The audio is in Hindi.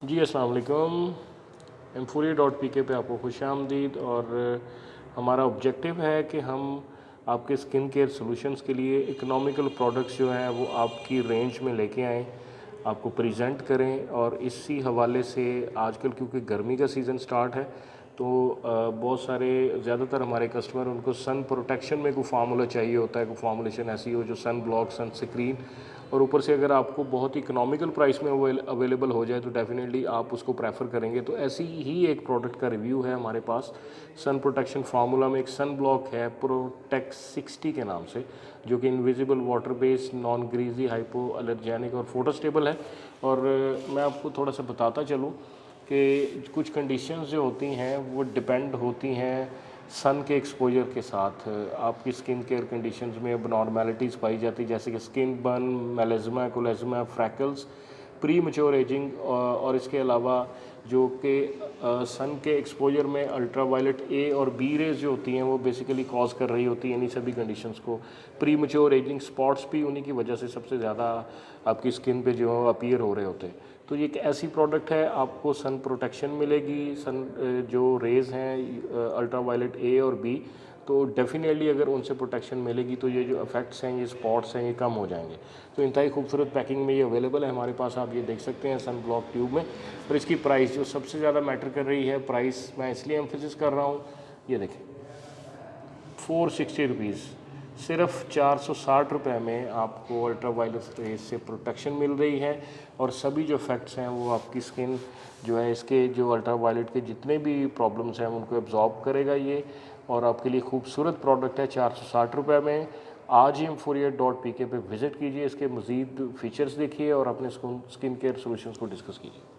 जी अस्सलाम वालेकुम। एम्फोरिया.pk पे आपको खुशामदीद। और हमारा ऑब्जेक्टिव है कि हम आपके स्किन केयर सॉल्यूशंस के लिए इकोनॉमिकल प्रोडक्ट्स जो हैं वो आपकी रेंज में लेके आएँ, आपको प्रेजेंट करें। और इसी हवाले से आजकल क्योंकि गर्मी का सीज़न स्टार्ट है तो बहुत सारे ज़्यादातर हमारे कस्टमर उनको सन प्रोटेक्शन में कोई फार्मूला चाहिए होता है, कोई फार्मूलेशन ऐसी हो जो सन ब्लॉक, सन स्क्रीन, और ऊपर से अगर आपको बहुत ही इकोनॉमिकल प्राइस में अवेलेबल हो जाए तो डेफिनेटली आप उसको प्रेफर करेंगे। तो ऐसी ही एक प्रोडक्ट का रिव्यू है हमारे पास। सन प्रोटेक्शन फार्मूला में एक सन ब्लॉक है प्रोटेक्ट 60 के नाम से, जो कि invisible, water based, non greasy, hypo allergenic और फोटोस्टेबल है। और मैं आपको थोड़ा सा बताता चलूँ कि कुछ कंडीशंस जो होती हैं वो डिपेंड होती हैं सन के एक्सपोजर के साथ। आपकी स्किन केयर कंडीशंस में अब नॉर्मेलिटीज़ पाई जाती, जैसे कि skin burn, melasma, chloasma, freckles, premature ageing, और इसके अलावा जो कि सन के एक्सपोजर में अल्ट्रावायलेट ए और बी रेज जो होती हैं वो बेसिकली कॉज कर रही होती हैं इन्हीं सभी कंडीशंस को। प्री मैच्योर एजिंग स्पॉट्स भी उन्हीं की वजह से सबसे ज़्यादा आपकी स्किन पे जो अपीयर हो रहे होते हैं। तो ये एक ऐसी प्रोडक्ट है, आपको सन प्रोटेक्शन मिलेगी, सन जो रेज़ हैं अल्ट्रावायलेट ए और बी, तो डेफिनेटली अगर उनसे प्रोटेक्शन मिलेगी तो ये जो इफेक्ट्स हैं, ये स्पॉट्स हैं, ये कम हो जाएंगे। तो इंतहाई खूबसूरत पैकिंग में ये अवेलेबल है हमारे पास, आप ये देख सकते हैं सन ब्लॉक ट्यूब में। और इसकी प्राइस जो सबसे ज़्यादा मैटर कर रही है, प्राइस मैं इसलिए एम्फेसिस कर रहा हूँ, ये देखें 460 रुपीज़, सिर्फ 460 रुपये में आपको अल्ट्रा वायलेट रेज से प्रोटेक्शन मिल रही है। और सभी जो इफेक्ट्स हैं वो आपकी स्किन जो है, इसके जो अल्ट्रा वायलेट के जितने भी प्रॉब्लम्स हैं उनको एब्जॉर्ब करेगा ये। और आपके लिए खूबसूरत प्रोडक्ट है 460 रुपये में। आज ही एम्फोरिया.pk पे विज़िट कीजिए, इसके मज़ीद फीचर्स देखिए और अपने स्किन केयर सोल्यूशंस को डिस्कस कीजिए।